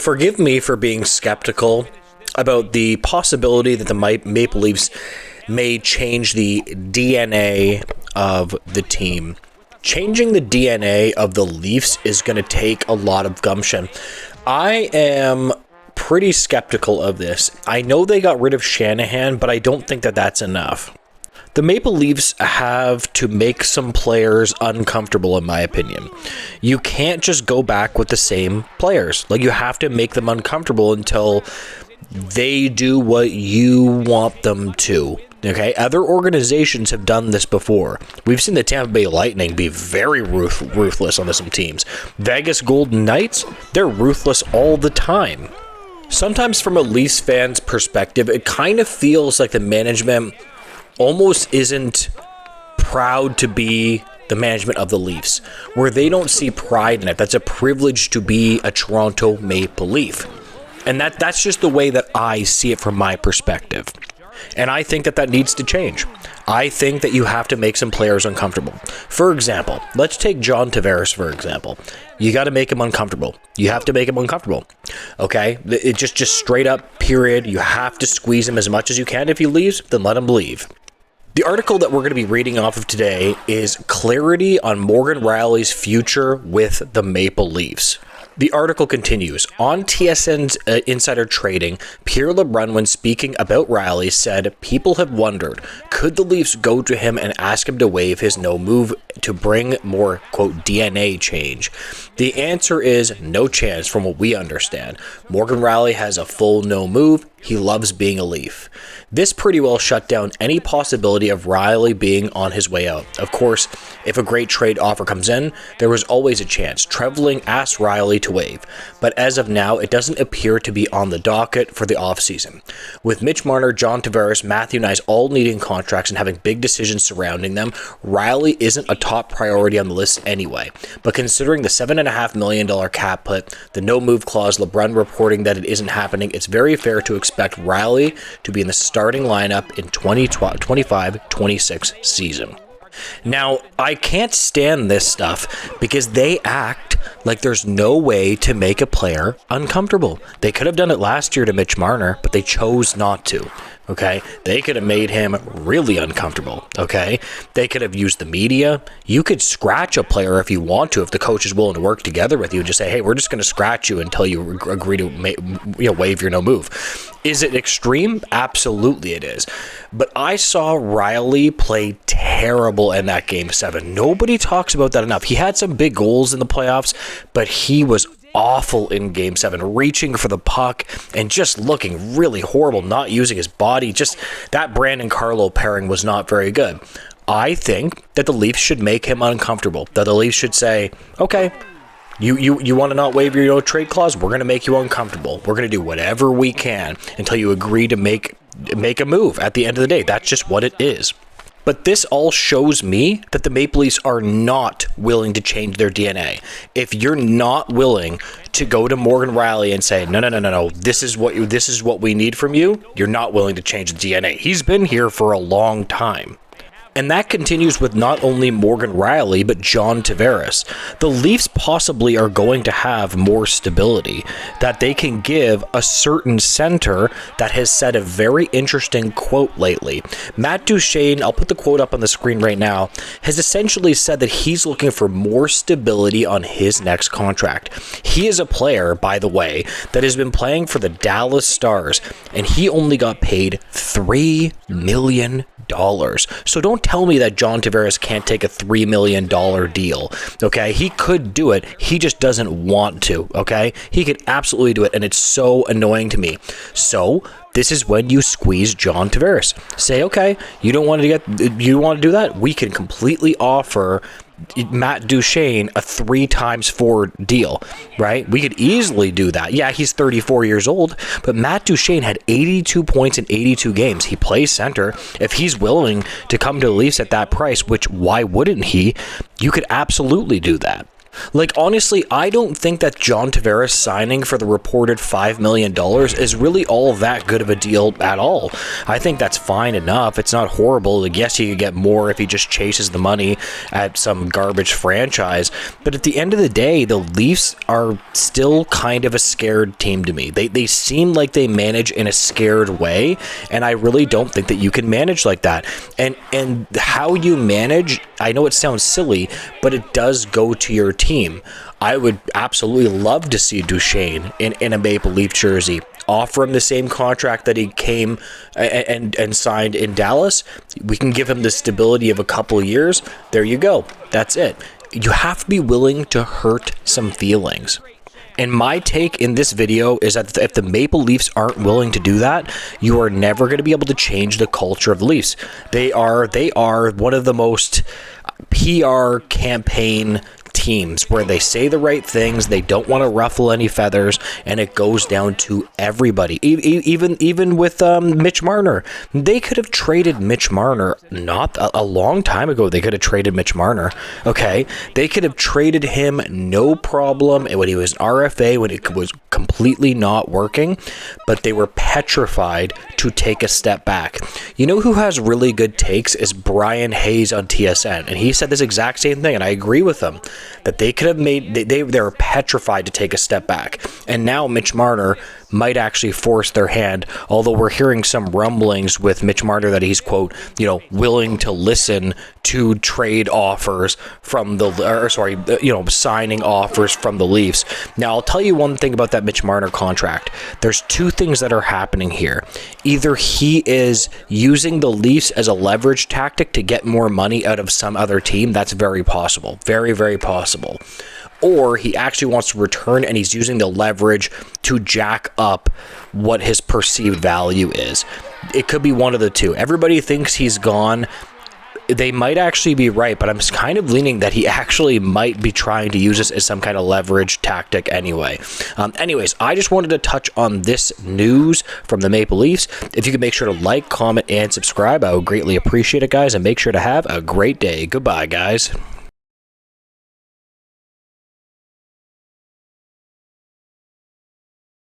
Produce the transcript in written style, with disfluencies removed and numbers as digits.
Forgive me for being skeptical about the possibility that the Maple Leafs may change the DNA of the team. Changing the DNA of the Leafs is going to take a lot of gumption. I am pretty skeptical of this. I know they got rid of Shanahan, but I don't think that that's enough. The Maple Leafs have to make some players uncomfortable, in my opinion. You can't just go back with the same players. You have to make them uncomfortable until they do what you want them to. Okay, other organizations have done this before. We've seen the Tampa Bay Lightning be very ruthless on some teams. Vegas Golden Knights, they're ruthless all the time. Sometimes from a Leafs fan's perspective, it kind of feels like the management almost isn't proud to be the management of the Leafs, where they don't see pride in it. That's a privilege to be a Toronto Maple Leaf. And that's just the way that I see it from my perspective. And I think that needs to change. I think that you have to make some players uncomfortable. For example, let's take John Tavares, for example. You got to make him uncomfortable. You have to make him uncomfortable. Okay? It just straight up, period. You have to squeeze him as much as you can. If he leaves, then let him leave. The article that we're going to be reading off of today is Clarity on Morgan Rielly's Future with the Maple Leafs. The article continues. On TSN's Insider Trading, Pierre LeBrun, when speaking about Rielly, said, "People have wondered, could the Leafs go to him and ask him to waive his no move to bring more, quote, DNA change? The answer is no chance from what we understand. Morgan Rielly has a full no move. He loves being a Leaf." This pretty well shut down any possibility of Rielly being on his way out. Of course, if a great trade offer comes in, there was always a chance. Trevelyan asked Rielly to waive, but as of now, it doesn't appear to be on the docket for the offseason. With Mitch Marner, John Tavares, Matthew Knies all needing contracts and having big decisions surrounding them, Rielly isn't a top priority on the list anyway. But considering the $7.5 million cap hit, the no-move clause, LeBrun reporting that it isn't happening, it's very fair to expect Rielly to be in the starting lineup in 2025-26 season. Now, I can't stand this stuff because they act like there's no way to make a player uncomfortable. They could have done it last year to Mitch Marner, but they chose not to. Okay, they could have made him really uncomfortable. Okay, they could have used the media. You could scratch a player if you want to, if the coach is willing to work together with you and just say, "Hey, we're just going to scratch you until you agree to waive your no move." Is it extreme? Absolutely, it is. But I saw Rielly play terrible in that Game 7. Nobody talks about that enough. He had some big goals in the playoffs, but he was awful in Game 7, reaching for the puck and just looking really horrible, not using his body. Just that Brandon Carlo pairing was not very good. I think that the Leafs should make him uncomfortable, that the Leafs should say, okay, you want to not waive your trade clause? We're going to make you uncomfortable. We're going to do whatever we can until you agree to make a move. At the end of the day, that's just what it is. But this all shows me that the Maple Leafs are not willing to change their DNA. If you're not willing to go to Morgan Rielly and say, no, this is what we need from you, you're not willing to change the DNA. He's been here for a long time. And that continues with not only Morgan Rielly, but John Tavares. The Leafs possibly are going to have more stability, that they can give a certain center that has said a very interesting quote lately. Matt Duchene, I'll put the quote up on the screen right now, has essentially said that he's looking for more stability on his next contract. He is a player, by the way, that has been playing for the Dallas Stars, and he only got paid $3 million. So don't tell me that John Tavares can't take a $3 million deal, okay? He could do it. He just doesn't want to, okay? He could absolutely do it, and it's so annoying to me. So this is when you squeeze John Tavares. Say, okay, you want to do that? We can completely offer Matt Duchene a 3x4 deal, right? We could easily do that. Yeah, he's 34 years old, but Matt Duchene had 82 points in 82 games. He plays center. If he's willing to come to the Leafs at that price, which why wouldn't he? You could absolutely do that. Like, honestly, I don't think that John Tavares signing for the reported $5 million is really all that good of a deal at all. I think that's fine enough. It's not horrible. Like, yes, he could get more if he just chases the money at some garbage franchise. But at the end of the day, the Leafs are still kind of a scared team to me. They seem like they manage in a scared way, and I really don't think that you can manage like that. And how you manage, I know it sounds silly, but it does go to your team. I would absolutely love to see Duchesne in a Maple Leaf jersey. Offer him the same contract that he came and signed in Dallas. We can give him the stability of a couple years. There you go. That's it. You have to be willing to hurt some feelings. And my take in this video is that if the Maple Leafs aren't willing to do that, you are never going to be able to change the culture of the Leafs. They are one of the most PR campaign teams where they say the right things, they don't want to ruffle any feathers, and it goes down to everybody. Even with Mitch Marner, they could have traded Mitch Marner not a long time ago. They could have traded Mitch Marner. Okay, they could have traded him no problem when he was an RFA, when it was completely not working, but they were petrified to take a step back. You know who has really good takes is Brian Hayes on TSN, and he said this exact same thing, and I agree with him, that they could have made, they were petrified to take a step back. And now Mitch Marner might actually force their hand, although we're hearing some rumblings with Mitch Marner that he's, quote, willing to listen to trade offers from signing offers from the Leafs. Now, I'll tell you one thing about that Mitch Marner contract. There's two things that are happening here. Either he is using the Leafs as a leverage tactic to get more money out of some other team. That's very possible. Very, very possible. Or he actually wants to return and he's using the leverage to jack up what his perceived value is. It could be one of the two. Everybody thinks he's gone. They might actually be right, but I'm kind of leaning that he actually might be trying to use this as some kind of leverage tactic anyway. Anyways, I just wanted to touch on this news from the Maple Leafs. If you could make sure to like, comment, and subscribe, I would greatly appreciate it, guys, and make sure to have a great day. Goodbye, guys.